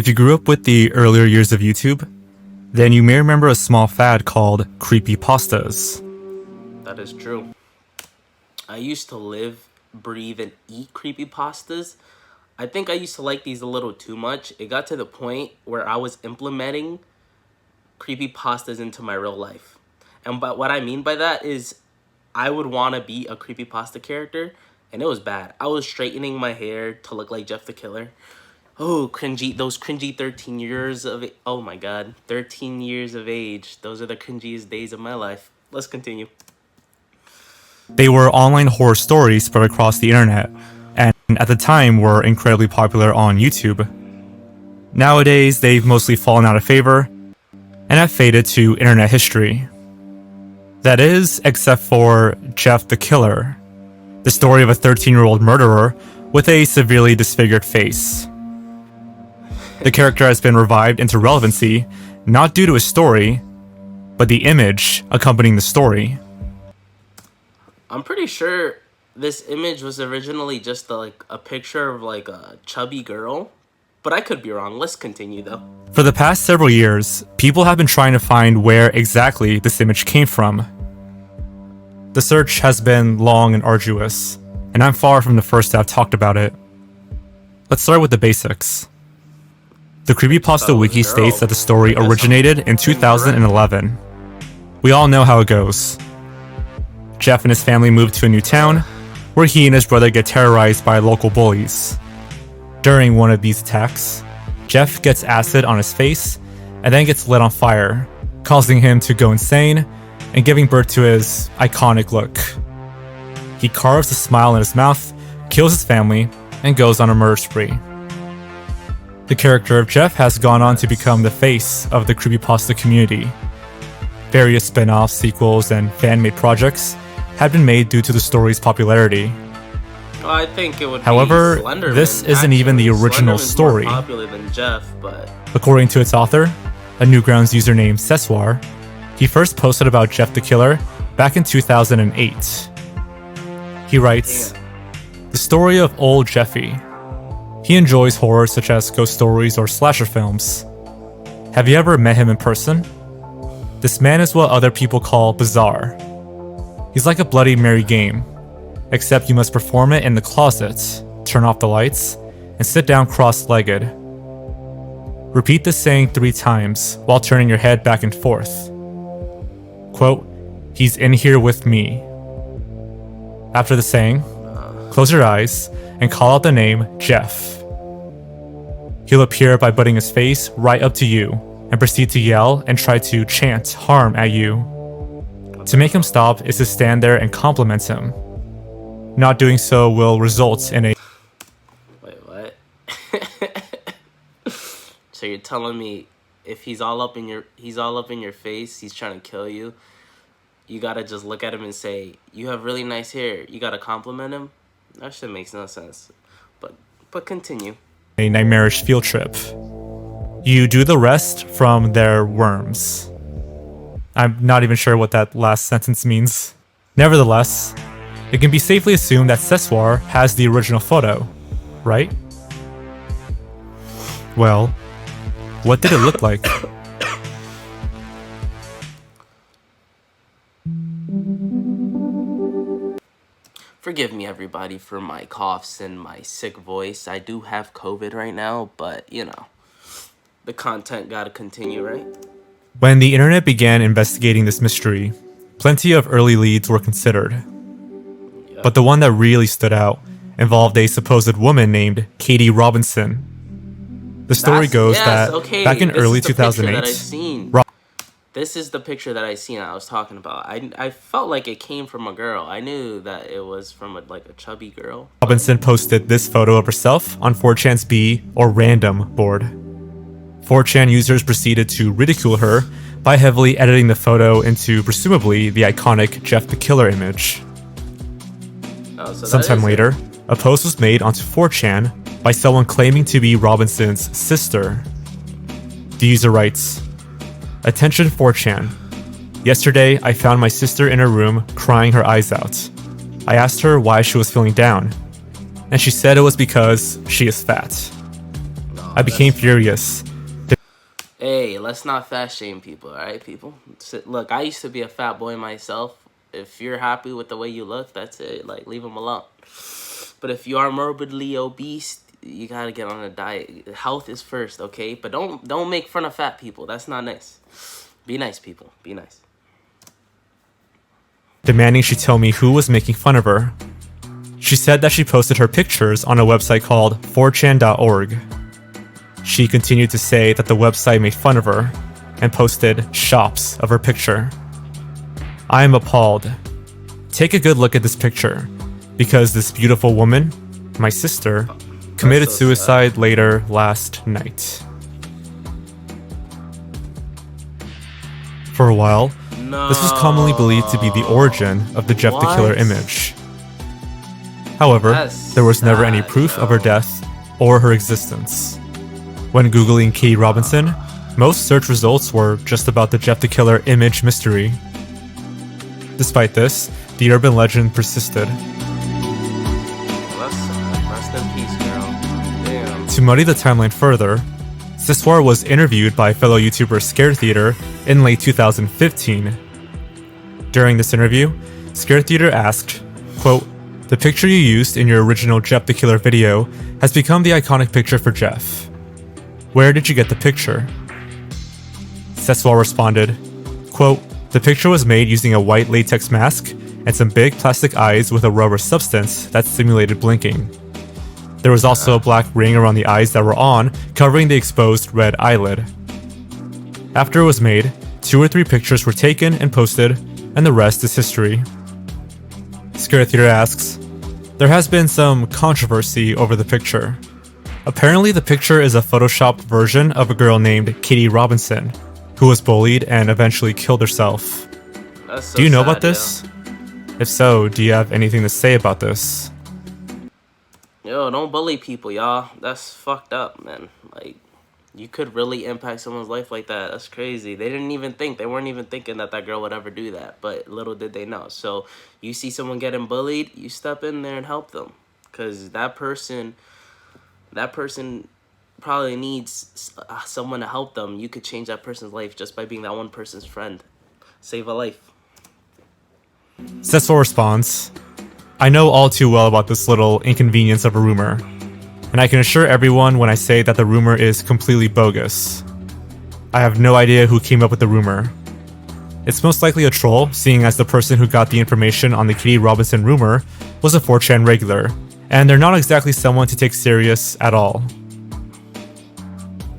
If you grew up with the earlier years of YouTube, then you may remember a small fad called creepypastas. That is true. I used to live, breathe, and eat creepypastas. I think I used to like these a little too much. It got to the point where I was implementing creepypastas into my real life. And but what I mean by that is I would want to be a creepypasta character, and it was bad. I was straightening my hair to look like Jeff the Killer. Oh, cringy, those cringy 13 years of, oh my god, 13 years of age. Those are the cringiest days of my life. Let's continue. They were online horror stories spread across the internet, and at the time were incredibly popular on YouTube. Nowadays, they've mostly fallen out of favor, and have faded to internet history. That is, except for Jeff the Killer, the story of a 13-year-old murderer with a severely disfigured face. The character has been revived into relevancy, not due to his story, but the image accompanying the story. I'm pretty sure this image was originally just a picture of like a chubby girl, but I could be wrong. Let's continue though. For the past several years, people have been trying to find where exactly this image came from. The search has been long and arduous, and I'm far from the first to have talked about it. Let's start with the basics. The Creepypasta Wiki states that the story originated in 2011. We all know how it goes. Jeff and his family moved to a new town, where he and his brother get terrorized by local bullies. During one of these attacks, Jeff gets acid on his face and then gets lit on fire, causing him to go insane and giving birth to his iconic look. He carves a smile in his mouth, kills his family, and goes on a murder spree. The character of Jeff has gone on to become the face of the creepypasta community. Various spin-offs, sequels, and fan-made projects have been made due to the story's popularity. I think it would However, be Slenderman, this isn't even the original Slenderman's story. More popular than Jeff, but According to its author, a Newgrounds user named Seswar, he first posted about Jeff the Killer back in 2008. He writes, "The story of old Jeffy. He enjoys horror such as ghost stories or slasher films. Have you ever met him in person? This man is what other people call bizarre. He's like a Bloody Mary game, except you must perform it in the closet, turn off the lights, and sit down cross-legged. Repeat the saying 3 times while turning your head back and forth. Quote, 'He's in here with me.' After the saying, close your eyes and call out the name Jeff. He'll appear by putting his face right up to you and proceed to yell and try to chant harm at you. To make him stop is to stand there and compliment him. Not doing so will result in a..." Wait, what? So you're telling me if he's all up in your face, he's trying to kill you, you gotta just look at him and say, "You have really nice hair." You gotta compliment him? That shit makes no sense. But continue. A nightmarish field trip. You do the rest from their worms. I'm not even sure what that last sentence means. Nevertheless, it can be safely assumed that Seswar has the original photo, right? Well, what did it look like? Forgive me, everybody, for my coughs and my sick voice. I do have COVID right now, but, you know, the content gotta continue, right? When the internet began investigating this mystery, plenty of early leads were considered. Yep. But the one that really stood out involved a supposed woman named Katie Robinson. The story goes that back in early 2008, This is the picture that I seen I was talking about. I felt like it came from a girl. I knew that it was from a chubby girl. Robinson posted this photo of herself on 4chan's B or random board. 4chan users proceeded to ridicule her by heavily editing the photo into presumably the iconic Jeff the Killer image. Oh, so Sometime later, a post was made onto 4chan by someone claiming to be Robinson's sister. The user writes, "Attention 4chan. Yesterday, I found my sister in her room crying her eyes out. I asked her why she was feeling down, and she said it was because she is fat." No, I became furious. Hey, let's not fat shame people, alright, people? Look, I used to be a fat boy myself. If you're happy with the way you look, that's it. Like, leave them alone. But if you are morbidly obese, you gotta get on a diet. Health is first, okay? But don't make fun of fat people. That's not nice. Be nice, people. Be nice. Demanding she tell me who was making fun of her. She said that she posted her pictures on a website called 4chan.org. She continued to say that the website made fun of her and posted shops of her picture. I am appalled. Take a good look at this picture, because this beautiful woman, my sister, committed suicide later last night. For a while, this was commonly believed to be the origin of the Jeff the Killer image. However, there was never any proof of her death or her existence. When Googling Katie Robinson, most search results were just about the Jeff the Killer image mystery. Despite this, the urban legend persisted. Rest in peace, girl. Damn. To muddy the timeline further, Siswar was interviewed by fellow YouTuber Scare Theater in late 2015. During this interview, Scare Theater asked, quote, "The picture you used in your original Jeff the Killer video has become the iconic picture for Jeff. Where did you get the picture?" Seswal responded, quote, "The picture was made using a white latex mask and some big plastic eyes with a rubber substance that simulated blinking. There was also a black ring around the eyes that were on, covering the exposed red eyelid. After it was made, 2 or 3 pictures were taken and posted, and the rest is history." Scare Theater asks, "There has been some controversy over the picture. Apparently the picture is a photoshopped version of a girl named Katie Robinson, who was bullied and eventually killed herself. Do you know about this? If so, do you have anything to say about this?" Yo, don't bully people, y'all. That's fucked up, man. Like, you could really impact someone's life like that. That's crazy. They didn't even think. They weren't even thinking that that girl would ever do that. But little did they know. So, you see someone getting bullied, you step in there and help them. Because that person probably needs someone to help them. You could change that person's life just by being that one person's friend. Save a life. Seswal responds, "I know all too well about this little inconvenience of a rumor, and I can assure everyone when I say that the rumor is completely bogus. I have no idea who came up with the rumor. It's most likely a troll, seeing as the person who got the information on the Katie Robinson rumor was a 4chan regular, and they're not exactly someone to take serious at all."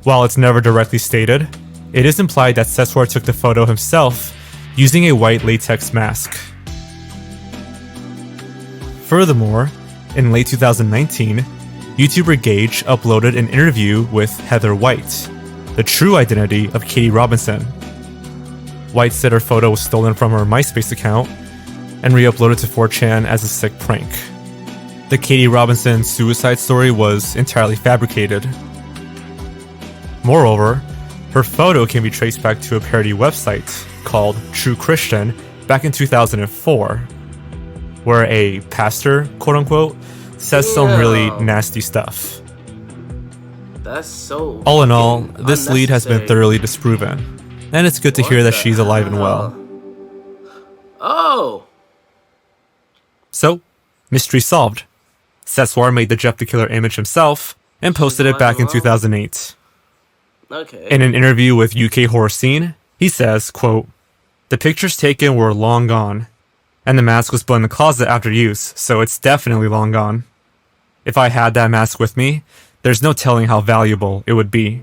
While it's never directly stated, it is implied that Seswar took the photo himself using a white latex mask. Furthermore, in late 2019, YouTuber Gage uploaded an interview with Heather White, the true identity of Katie Robinson. White said her photo was stolen from her MySpace account and re-uploaded to 4chan as a sick prank. The Katie Robinson suicide story was entirely fabricated. Moreover, her photo can be traced back to a parody website called True Christian back in 2004, where a pastor, quote-unquote, says some really nasty stuff. That's so... All in all, this lead has been thoroughly disproven, and it's good to hear that she's alive and well. Oh! So, mystery solved. Seswar made the Jeff the Killer image himself and posted it back in 2008. Okay. In an interview with UK Horror Scene, he says, quote, "The pictures taken were long gone, and the mask was put in the closet after use, so it's definitely long gone. If I had that mask with me, there's no telling how valuable it would be."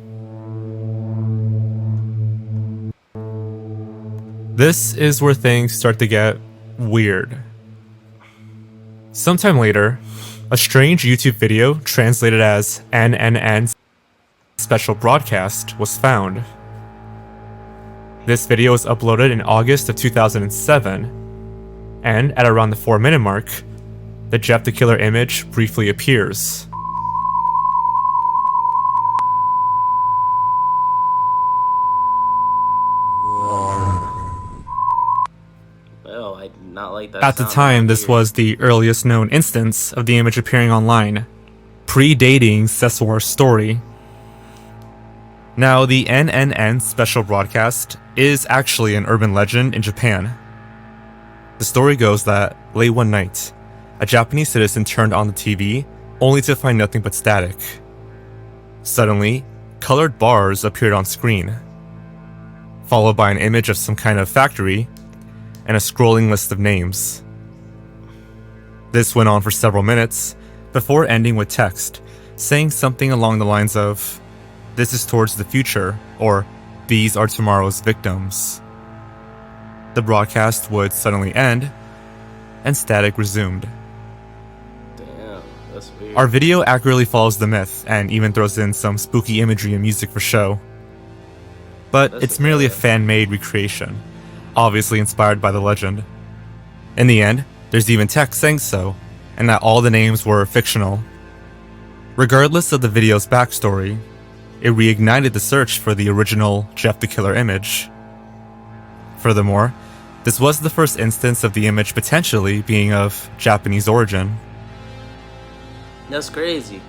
This is where things start to get weird. Sometime later, a strange YouTube video translated as NNN special broadcast was found. This video was uploaded in August of 2007, and at around the 4-minute mark, the Jeff the Killer image briefly appears. Oh, I did not like that. At the time, this was the earliest known instance of the image appearing online, predating Seswar's story. Now, the NNN special broadcast is actually an urban legend in Japan. The story goes that, late one night, a Japanese citizen turned on the TV only to find nothing but static. Suddenly, colored bars appeared on screen, followed by an image of some kind of factory and a scrolling list of names. This went on for several minutes, before ending with text, saying something along the lines of, "This is towards the future," or "These are tomorrow's victims." The broadcast would suddenly end, and static resumed. Damn, that's weird. Our video accurately follows the myth, and even throws in some spooky imagery and music for show. But it's merely a fan-made recreation, obviously inspired by the legend. In the end, there's even text saying so, and that all the names were fictional. Regardless of the video's backstory, it reignited the search for the original Jeff the Killer image. Furthermore, this was the first instance of the image potentially being of Japanese origin. That's crazy.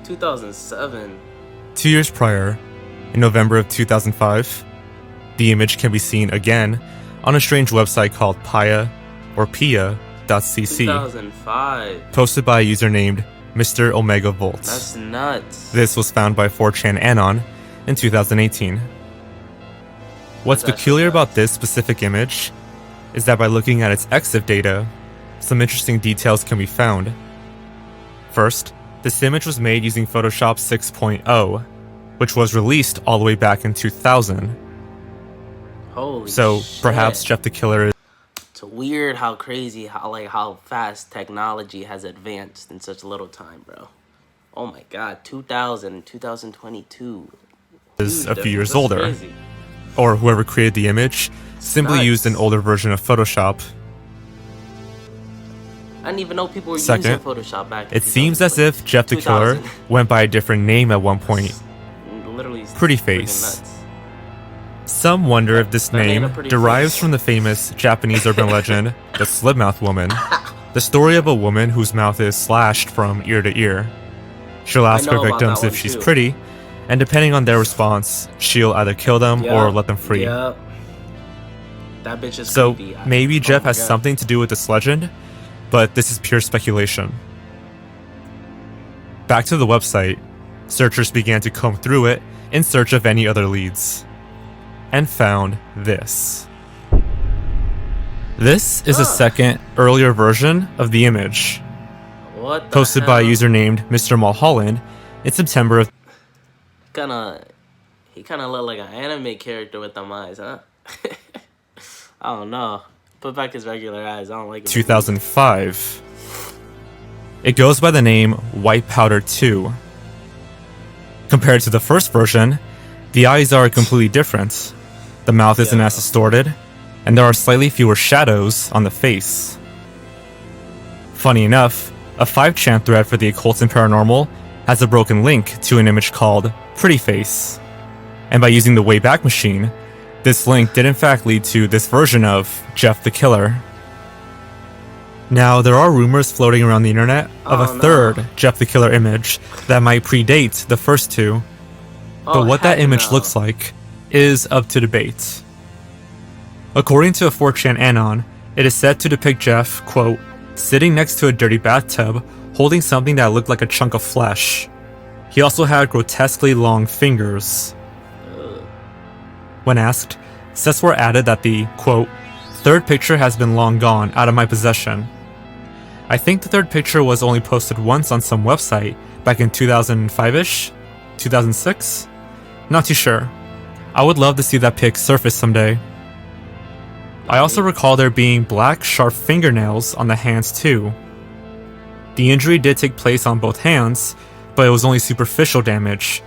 2007. 2 years prior, in November of 2005, the image can be seen again on a strange website called pia.cc, 2005. posted by a user named Mr. Omega Volt. That's nuts. This was found by 4chan Anon in 2018. What's That's peculiar nuts. about this specific image is that by looking at its EXIF data, some interesting details can be found. First, this image was made using Photoshop 6.0, which was released all the way back in 2000. Holy So shit. perhaps Jeff the Killer is It's weird how crazy, how fast technology has advanced in such little time, bro. Oh my god, 2000, 2022. a Dude, few years that's older, crazy. or whoever created the image simply Nuts. used an older version of Photoshop. I didn't even know people were Second, using Photoshop back in It seems as if Jeff the Killer 2000. went by a different name at one point. Literally Pretty freaking Face. nuts. Some wonder if this That ain't a name pretty derives face. from the famous Japanese urban legend, the Slipmouth Woman, the story of a woman whose mouth is slashed from ear to ear. She'll ask know her about victims that if one she's too. pretty, and depending on their response, she'll either kill them or Yup, let them free. yup. That bitch is So creepy. maybe Oh Jeff my has God. something to do with this legend, but this is pure speculation. Back to the website, searchers began to comb through it in search of any other leads, and found this. This is a second, earlier version of the image, What the posted by a hell? user named Mr. Mulholland in September of He kinda looked like an anime character with them eyes, huh? I don't know. Put back his regular eyes. I don't like it. 2005. It goes by the name White Powder 2. Compared to the first version, the eyes are completely different. The mouth isn't as distorted, and there are slightly fewer shadows on the face. Funny enough, a 5chan thread for the occult and paranormal has a broken link to an image called Pretty Face. And by using the Wayback Machine, this link did in fact lead to this version of Jeff the Killer. Now, there are rumors floating around the internet of a third Jeff the Killer image that might predate the first two, but what that image looks like is up to debate. According to a 4chan Anon, it is said to depict Jeff, quote, sitting next to a dirty bathtub, holding something that looked like a chunk of flesh. He also had grotesquely long fingers. When asked, Seswar added that the, quote, third picture has been long gone out of my possession. I think the third picture was only posted once on some website back in 2005-ish? 2006? Not too sure. I would love to see that pic surface someday. I also recall there being black, sharp fingernails on the hands too. The injury did take place on both hands, but it was only superficial damage.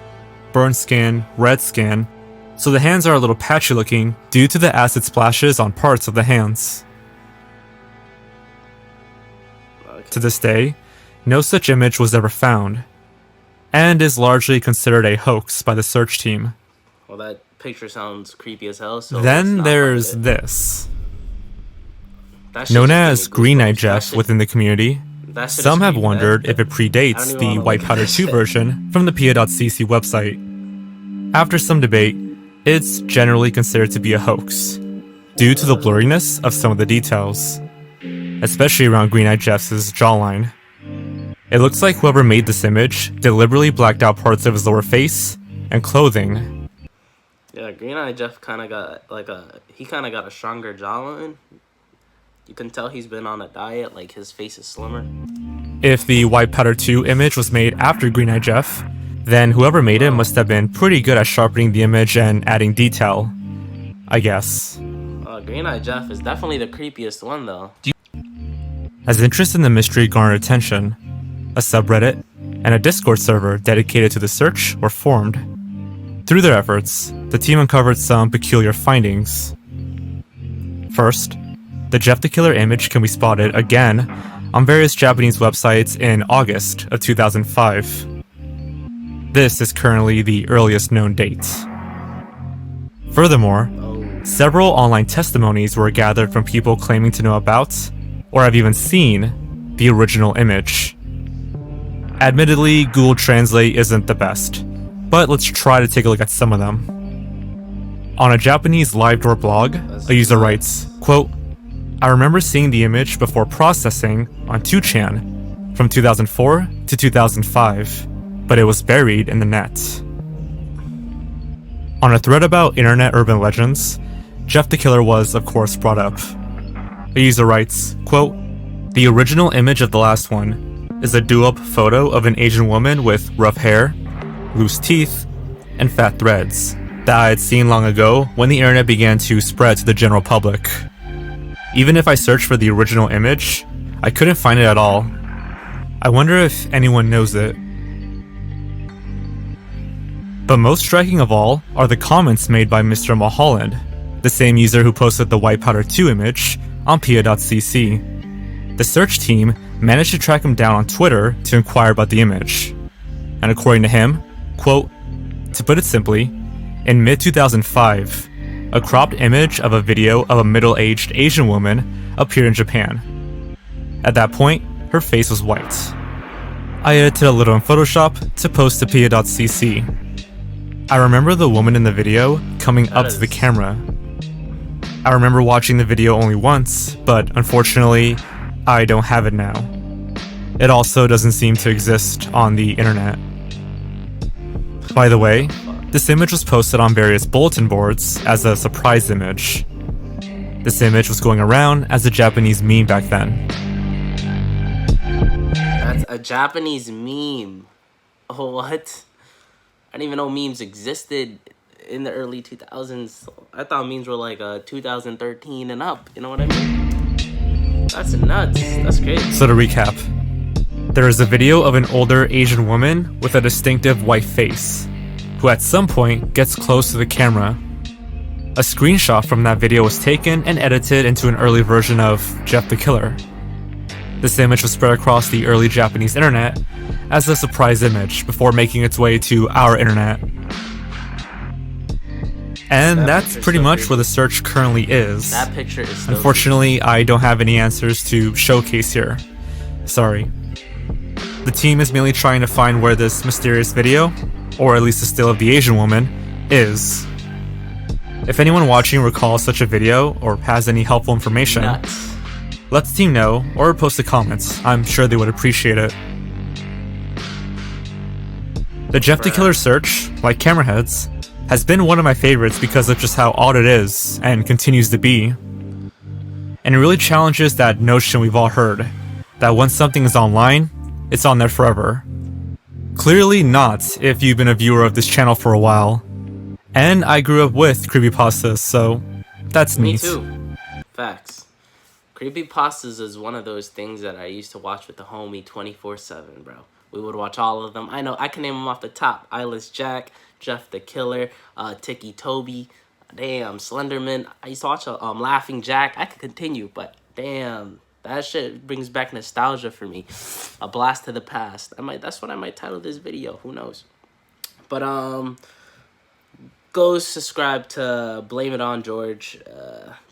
Burned skin, red skin, so the hands are a little patchy looking due to the acid splashes on parts of the hands. To this day, no such image was ever found, and is largely considered a hoax by the search team. Well, that picture sounds creepy as hell. So Then let's not there's find it. this. That shit Known just gave as me Green Eye goosebumps. Jeff within the community, That shit some is have creepy. wondered if it I predates don't even the wanna White look at Powder that 2 shit. version from the pia.cc website. After some debate, it's generally considered to be a hoax, due to the blurriness of some of the details, especially around Green-Eyed Jeff's jawline. It looks like whoever made this image deliberately blacked out parts of his lower face and clothing. Yeah, Green-Eyed Jeff kind of got a stronger jawline. You can tell he's been on a diet, like his face is slimmer. If the White Powder 2 image was made after Green-Eyed Jeff, then whoever made it must have been pretty good at sharpening the image and adding detail, I guess. Green-Eyed Jeff is definitely the creepiest one, though. As interest in the mystery garnered attention, a subreddit and a Discord server dedicated to the search were formed. Through their efforts, the team uncovered some peculiar findings. First, the Jeff the Killer image can be spotted again on various Japanese websites in August of 2005. This is currently the earliest known date. Furthermore, several online testimonies were gathered from people claiming to know about, or have even seen, the original image. Admittedly, Google Translate isn't the best, but let's try to take a look at some of them. On a Japanese LiveDoor blog, a user writes, quote, "I remember seeing the image before processing on 2chan from 2004 to 2005, but it was buried in the net." On a thread about internet urban legends, Jeff the Killer was, of course, brought up. A user writes, quote, "The original image of the last one is a do-up photo of an Asian woman with rough hair, loose teeth, and fat threads that I had seen long ago when the internet began to spread to the general public. Even if I searched for the original image, I couldn't find it at all. I wonder if anyone knows it." But most striking of all are the comments made by Mr. Mulholland, the same user who posted the White Powder 2 image on pia.cc. The search team managed to track him down on Twitter to inquire about the image. And according to him, quote, "To put it simply, in mid-2005, a cropped image of a video of a middle-aged Asian woman appeared in Japan. At that point, her face was white. I edited a little in Photoshop to post to pia.cc. I remember the woman in the video coming up to the camera. I remember watching the video only once, but unfortunately, I don't have it now. It also doesn't seem to exist on the internet." By the way, this image was posted on various bulletin boards as a surprise image. This image was going around as a Japanese meme back then. That's a Japanese meme. Oh, what? I didn't even know memes existed in the early 2000s. I thought memes were like 2013 and up. You know what I mean? That's nuts. That's crazy. So to recap, there is a video of an older Asian woman with a distinctive white face, who at some point gets close to the camera. A screenshot from that video was taken and edited into an early version of Jeff the Killer. This image was spread across the early Japanese internet as a surprise image before making its way to our internet. And that's pretty much where the search currently is. That picture is still Unfortunately, I don't have any answers to showcase here. Sorry. The team is mainly trying to find where this mysterious video, or at least the still of the Asian woman, is. If anyone watching recalls such a video or has any helpful information, nuts. let the team know or post a comment. I'm sure they would appreciate it. The Jeff the Killer search, like Cameraheads, has been one of my favorites because of just how odd it is and continues to be. And it really challenges that notion we've all heard, that once something is online, it's on there forever. Clearly not if you've been a viewer of this channel for a while. And I grew up with creepypastas, so that's Me neat. too. Facts. Creepypastas is one of those things that I used to watch with the homie 24/7, bro. We would watch all of them. I know, I can name them off the top. Eyeless Jack, Jeff the Killer, Tiki Toby, damn, Slenderman. I used to watch Laughing Jack. I could continue, but damn, that shit brings back nostalgia for me. A blast to the past. That's what I might title this video. Who knows? But go subscribe to Blame It On George.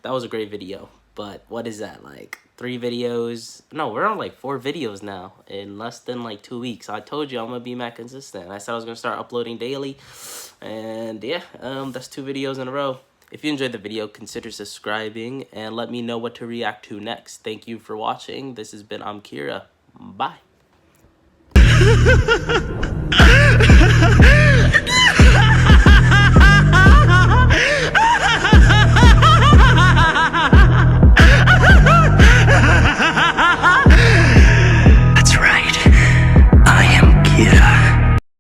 That was a great video. But what is that, like 3 videos. No, we're on like 4 videos now in less than like 2 weeks. I told you I'm gonna be mad consistent. I said I was gonna start uploading daily, and yeah, that's 2 videos in a row. If you enjoyed the video, consider subscribing and let me know what to react to next. Thank you for watching. This has been IMKIRA. Bye.